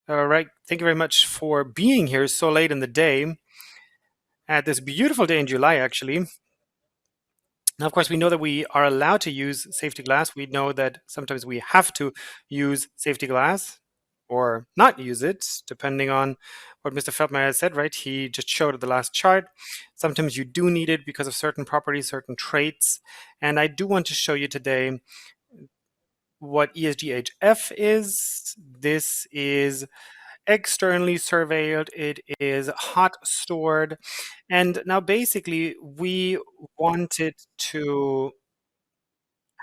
All right. Thank you very much for being here so late in the day at this beautiful day in July, actually. Now, of course, we know that we are allowed to use safety glass. We know that sometimes we have to use safety glass or not use it, depending on what Mr. Feldmeyer said, right? He just showed the last chart. Sometimes you do need it because of certain properties, certain traits. And I do want to show you today what ESGHF is. This is externally surveilled, it is hot stored. And now basically we wanted to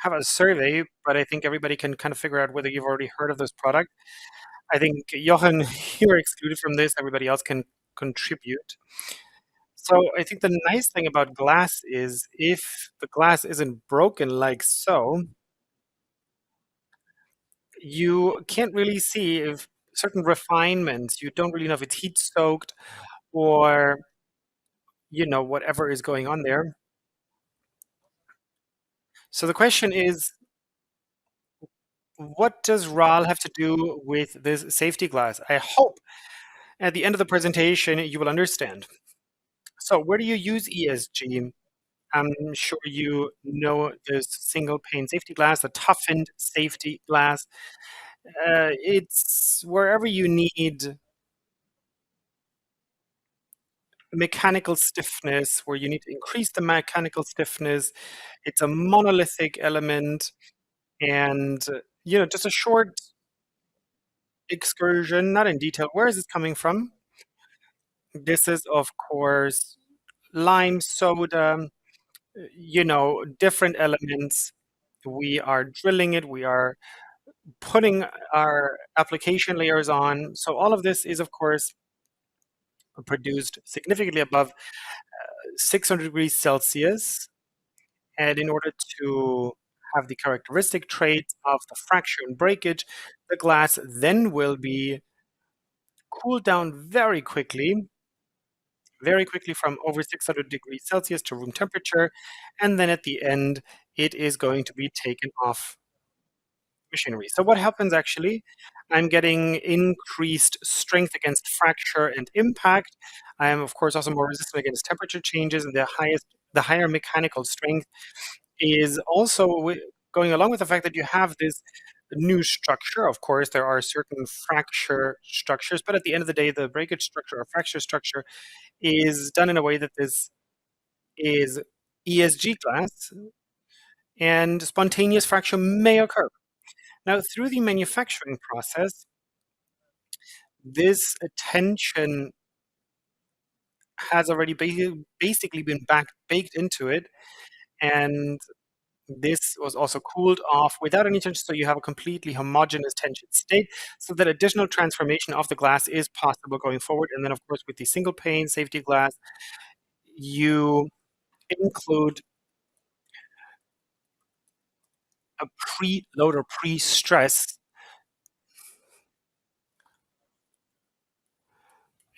have a survey, but I think everybody can kind of figure out whether you've already heard of this product. I think Jochen, you're excluded from this, everybody else can contribute. So I think the nice thing about glass is if the glass isn't broken like so, you can't really see if certain refinements, you don't really know if it's heat soaked or whatever is going on there. So the question is, what does RAL have to do with this safety glass? I hope at the end of the presentation you will understand. So where do you use ESG? I'm sure you know this single pane safety glass, the toughened safety glass. It's wherever you need mechanical stiffness, where you need to increase the mechanical stiffness. It's a monolithic element. And, just a short excursion, not in detail. Where is this coming from? This is, of course, lime, soda, different elements. We are drilling it, we are putting our application layers on. So all of this is, of course, produced significantly above 600 degrees Celsius. And in order to have the characteristic traits of the fracture and breakage, the glass then will be cooled down very quickly from over 600 degrees Celsius to room temperature. And then at the end, it is going to be taken off machinery. So what happens actually? I'm getting increased strength against fracture and impact. I am, of course, also more resistant against temperature changes, and the higher mechanical strength is also going along with the fact that you have this new structure. Of course, there are certain fracture structures, but at the end of the day, the breakage structure or fracture structure is done in a way that this is ESG glass, and spontaneous fracture may occur. Now, through the manufacturing process, this tension has already basically been baked into it, and this was also cooled off without any tension, so you have a completely homogeneous tension state, so that additional transformation of the glass is possible going forward. And then, of course, with the single pane safety glass, you include a preload or pre-stress.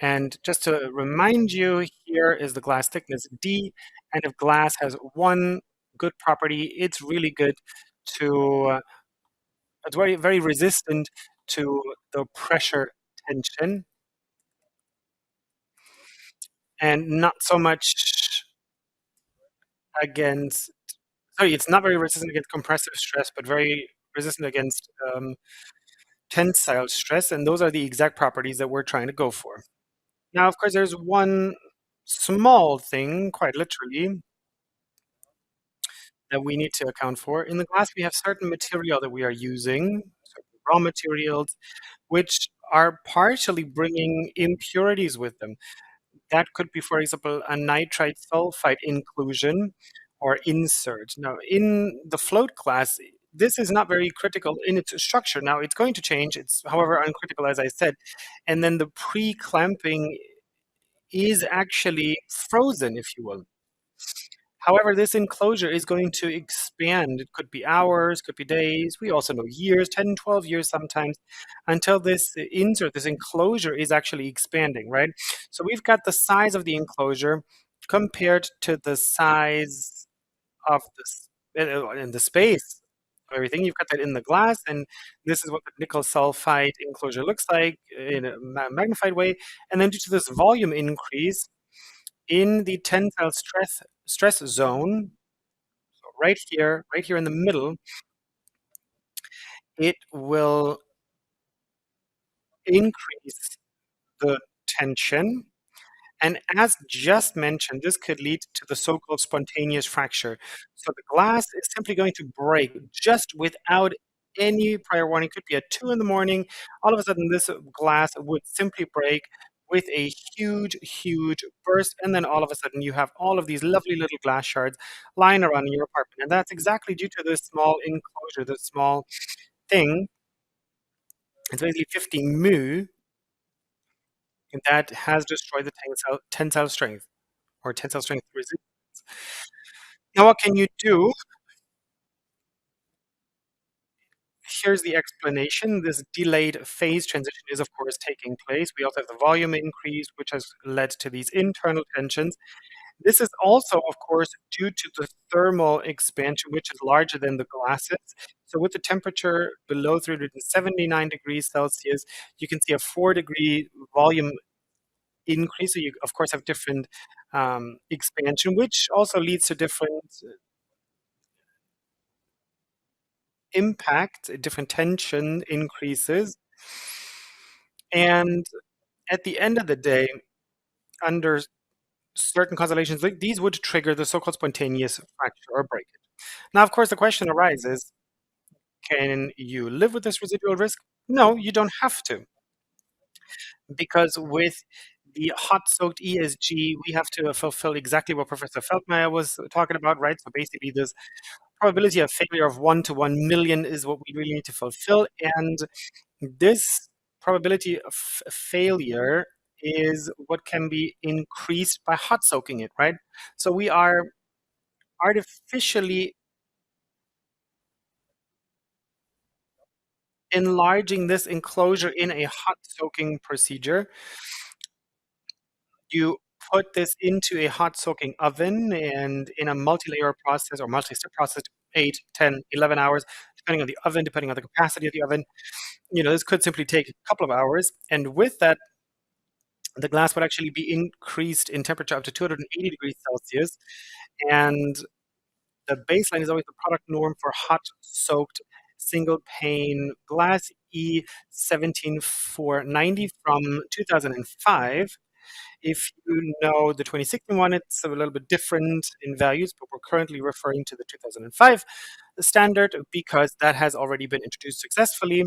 And just to remind you, here is the glass thickness D, and if glass has one good property, it's really good to, it's very, very resistant to the pressure tension, and not so much against, sorry, it's not very resistant against compressive stress, but very resistant against tensile stress, and those are the exact properties that we're trying to go for. Now, of course, there's one small thing, quite literally, that we need to account for. In the glass, we have certain material that we are using, certain raw materials, which are partially bringing impurities with them. That could be, for example, a nitrite sulfide inclusion or insert. Now, in the float glass, this is not very critical in its structure. Now, it's going to change. It's, however, uncritical, as I said. And then the pre-clamping is actually frozen, if you will. However, this enclosure is going to expand. It could be hours, could be days. We also know years, 10, 12 years sometimes, until this insert, this enclosure is actually expanding, right? So we've got the size of the enclosure compared to the size of this in the space of everything. You've got that in the glass, and this is what the nickel sulfide enclosure looks like in a magnified way. And then due to this volume increase in the tensile stress zone, so right here in the middle, it will increase the tension. And as just mentioned, this could lead to the so-called spontaneous fracture. So the glass is simply going to break just without any prior warning. Could be at 2 in the morning. All of a sudden, this glass would simply break with a huge, huge burst. And then all of a sudden, you have all of these lovely little glass shards lying around in your apartment. And that's exactly due to this small enclosure, this small thing. It's basically 50 mu that has destroyed the tensile strength or tensile strength resistance. Now, what can you do? Here's the explanation. This delayed phase transition is, of course, taking place. We also have the volume increase, which has led to these internal tensions. This is also, of course, due to the thermal expansion, which is larger than the glasses. So with the temperature below 379 degrees Celsius, you can see a 4-degree volume increase. So you, of course, have different expansion, which also leads to different impact, different tension increases. And at the end of the day, under certain constellations, like these would trigger the so-called spontaneous fracture or breakage. Now, of course, the question arises, can you live with this residual risk? No, you don't have to. Because with the hot-soaked ESG, we have to fulfill exactly what Professor Feldmayer was talking about, right? So basically, this probability of failure of 1 to 1 million is what we really need to fulfill. And this probability of failure is what can be increased by hot soaking it, right? So we are artificially enlarging this enclosure in a hot soaking procedure. You put this into a hot soaking oven and in a multi-layer process or multi-step process, 8, 10, 11 hours, depending on the oven, depending on the capacity of the oven. This could simply take a couple of hours. And with that, the glass would actually be increased in temperature up to 280 degrees Celsius. And the baseline is always the product norm for hot soaked single pane glass E17490 from 2005. If you know the 2016 one, it's a little bit different in values, but we're currently referring to the 2005 standard because that has already been introduced successfully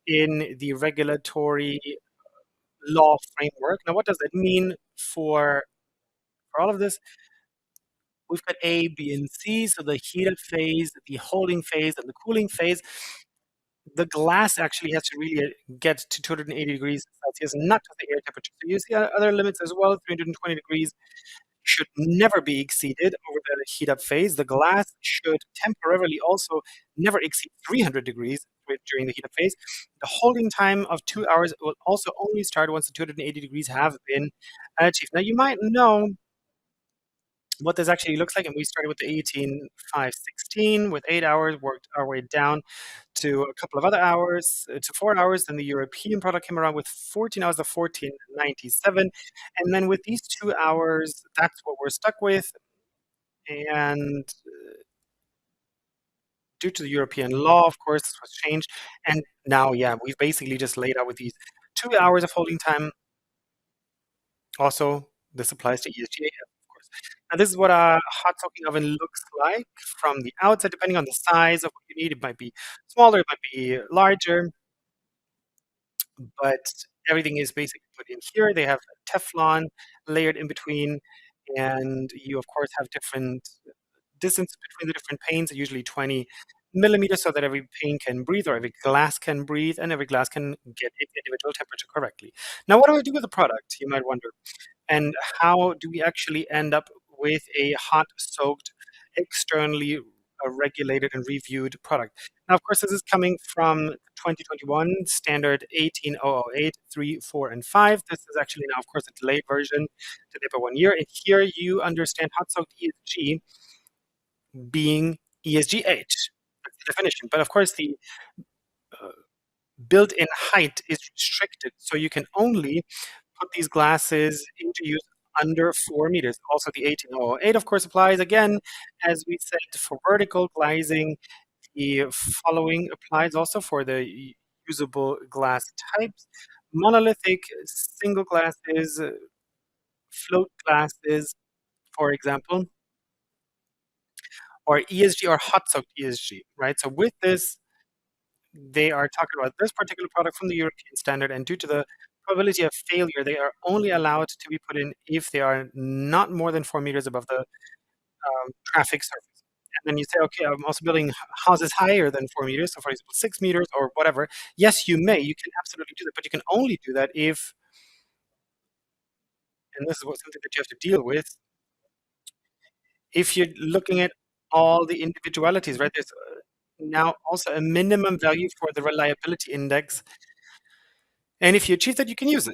in the regulatory law framework. Now, what does that mean for all of this? We've got A, B, and C, so the heated phase, the holding phase, and the cooling phase. The glass actually has to really get to 280 degrees Celsius, not just the air temperature. So you see other limits as well, 320 degrees should never be exceeded over the heat up phase. The glass should temporarily also never exceed 300 degrees during the heat up phase. The holding time of 2 hours will also only start once the 280 degrees have been achieved. Now you might know what this actually looks like, and we started with the 18516 with 8 hours, worked our way down to a couple of other hours, to 4 hours. Then the European product came around with 14 hours of 1497. And then with these 2 hours, that's what we're stuck with. And due to the European law, of course, this was changed. And now, yeah, we've basically just laid out with these 2 hours of holding time. Also, this applies to ESG. And this is what a hot soaking oven looks like from the outside, depending on the size of what you need. It might be smaller, it might be larger, but everything is basically put in here. They have Teflon layered in between, and you, of course, have different distance between the different panes, usually 20 millimeters, so that every pane can breathe or every glass can breathe and every glass can get its individual temperature correctly. Now, what do I do with the product, you might wonder? And how do we actually end up with a hot soaked, externally regulated and reviewed product? Now, of course, this is coming from 2021 standard 18008, 3, 4, and 5. This is actually now, of course, a delayed version, delayed by 1 year. And here you understand hot soaked ESG being ESG8. That's definition. But of course, the uh, built-in height is restricted, so you can only put these glasses into use under 4 meters. Also, the 18008, of course, applies again, as we said, for vertical glazing. The following applies also for the usable glass types: monolithic, single glasses, float glasses, for example, or ESG or hot soaked ESG, right? So with this, they are talking about this particular product from the European standard, and due to the probability of failure, they are only allowed to be put in if they are not more than 4 meters above the traffic surface. And then you say, okay, I'm also building houses higher than 4 meters, so for example, 6 meters or whatever. Yes, you may, you can absolutely do that, but you can only do that if, and this is something that you have to deal with, if you're looking at all the individualities, right? There's now also a minimum value for the reliability index. And if you achieve that, you can use it.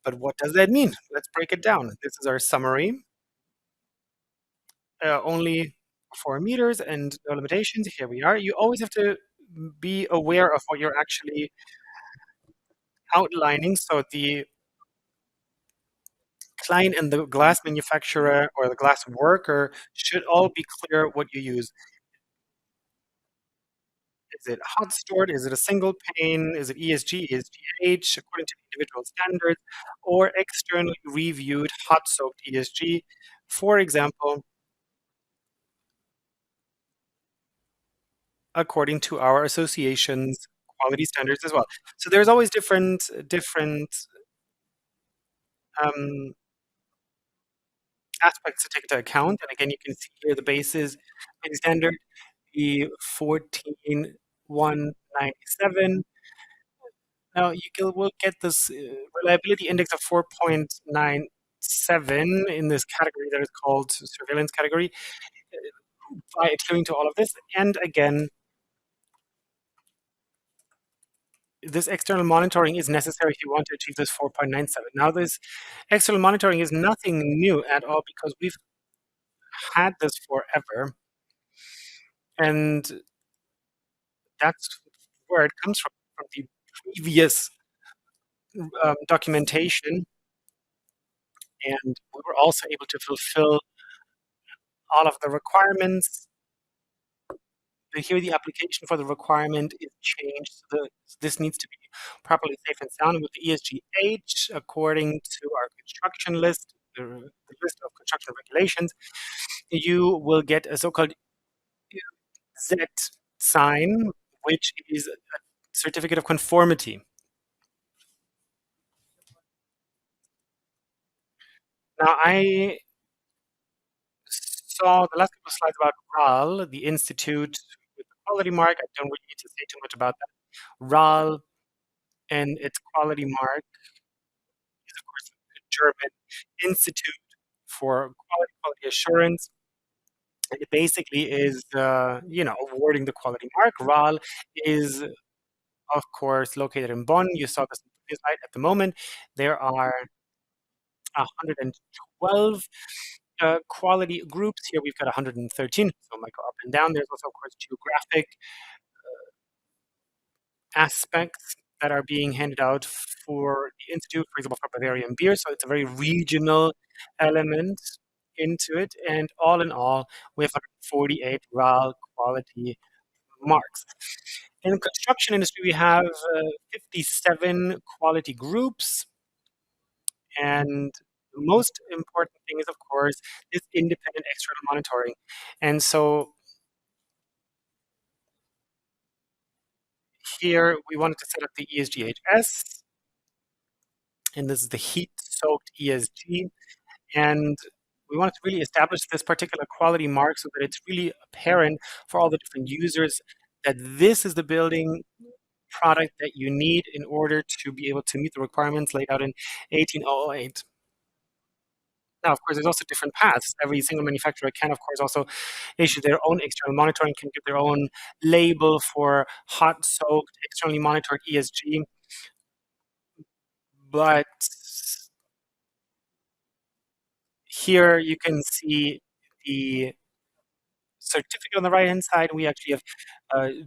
But what does that mean? Let's break it down. This is our summary. Only 4 meters and no limitations. Here we are. You always have to be aware of what you're actually outlining. So the client and the glass manufacturer or the glass worker should all be clear what you use. Is it hot stored? Is it a single pane? Is it ESG, ESGH, according to the individual standards, or externally reviewed hot soaked ESG? For example, according to our association's quality standards as well. So there's always different um, aspects to take into account. And again, you can see here the bases in standard, the 14197. Now will get this reliability index of 4.97 in this category that is called surveillance category by adhering to all of this. And again, this external monitoring is necessary if you want to achieve this 4.97. Now, this external monitoring is nothing new at all because we've had this forever, and that's where it comes from the previous documentation, and we were also able to fulfill all of the requirements. Here, the application for the requirement is changed. So this needs to be properly safe and sound with the ESGH according to our construction list, the list of construction regulations. You will get a so-called Z sign, which is a certificate of conformity. Now, I saw the last couple of slides about RAL, the institute with the quality mark. I don't really need to say too much about that. RAL and its quality mark is, of course, a German institute for quality assurance. And it basically is, awarding the quality mark. RAL is, of course, located in Bonn. You saw this on the previous slide. At the moment, there are 112 quality groups. Here we've got 113, so it might go up and down. There's also, of course, geographic aspects that are being handed out for the institute, for example, for Bavarian beer. So it's a very regional element into it. And all in all, we have 148 RAL quality marks. In the construction industry, we have 57 quality groups. And the most important thing is, of course, this independent external monitoring. And so here we wanted to set up the ESGHS, and this is the heat-soaked ESG. And we wanted to really establish this particular quality mark so that it's really apparent for all the different users that this is the building product that you need in order to be able to meet the requirements laid out in 18008. Now, of course, there's also different paths. Every single manufacturer can, of course, also issue their own external monitoring, can give their own label for hot soaked, externally monitored ESG. But here you can see the certificate on the right-hand side. We actually have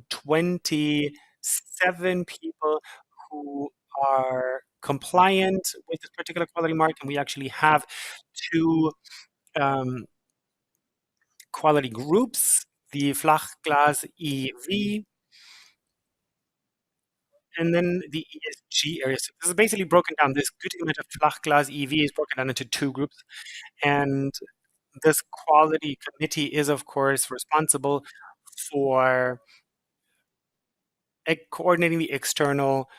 27 people who are compliant with this particular quality mark, and we actually have two um, quality groups, the Flachglas EV and then the ESG area. So this is basically broken down. This good image of Flachglas EV is broken down into two groups. And this quality committee is, of course, responsible for coordinating the external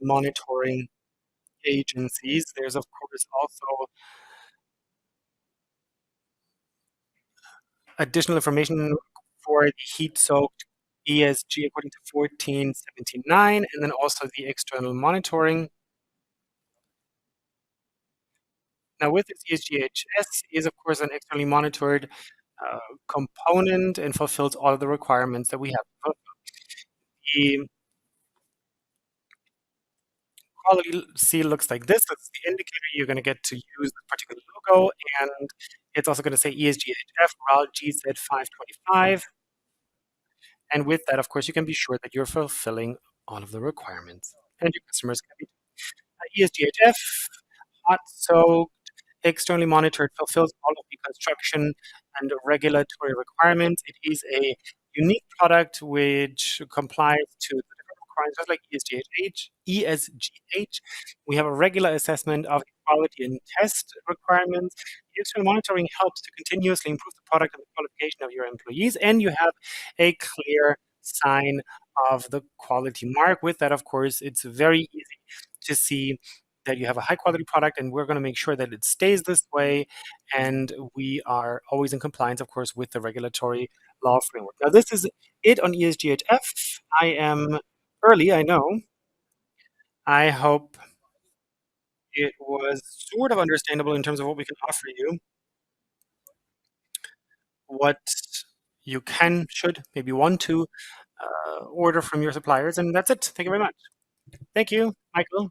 monitoring agencies. There's, of course, also additional information for the heat-soaked ESG according to 1479, and then also the external monitoring. Now, with this ESGHS is, of course, an externally monitored component and fulfills all of the requirements that we have. The quality seal looks like this. That's the indicator. You're going to get to use this particular logo, and it's also going to say ESGHF RAL GZ525. And with that, of course, you can be sure that you're fulfilling all of the requirements, and your customers can be. ESGHF, hot soaked, externally monitored, fulfills all of the construction and regulatory requirements. It is a unique product which complies to the different requirements, just like ESGH. We have a regular assessment of quality and test requirements. The external monitoring helps to continuously improve the product and the qualification of your employees, and you have a clear sign of the quality mark. With that, of course, it's very easy to see that you have a high quality product, and we're going to make sure that it stays this way, and we are always in compliance, of course, with the regulatory law framework. Now, this is it on ESGHF. I am early, I know. I hope it was sort of understandable in terms of what we can offer you, what you can, should, maybe want to order from your suppliers, and that's it. Thank you very much. Thank you, Michael.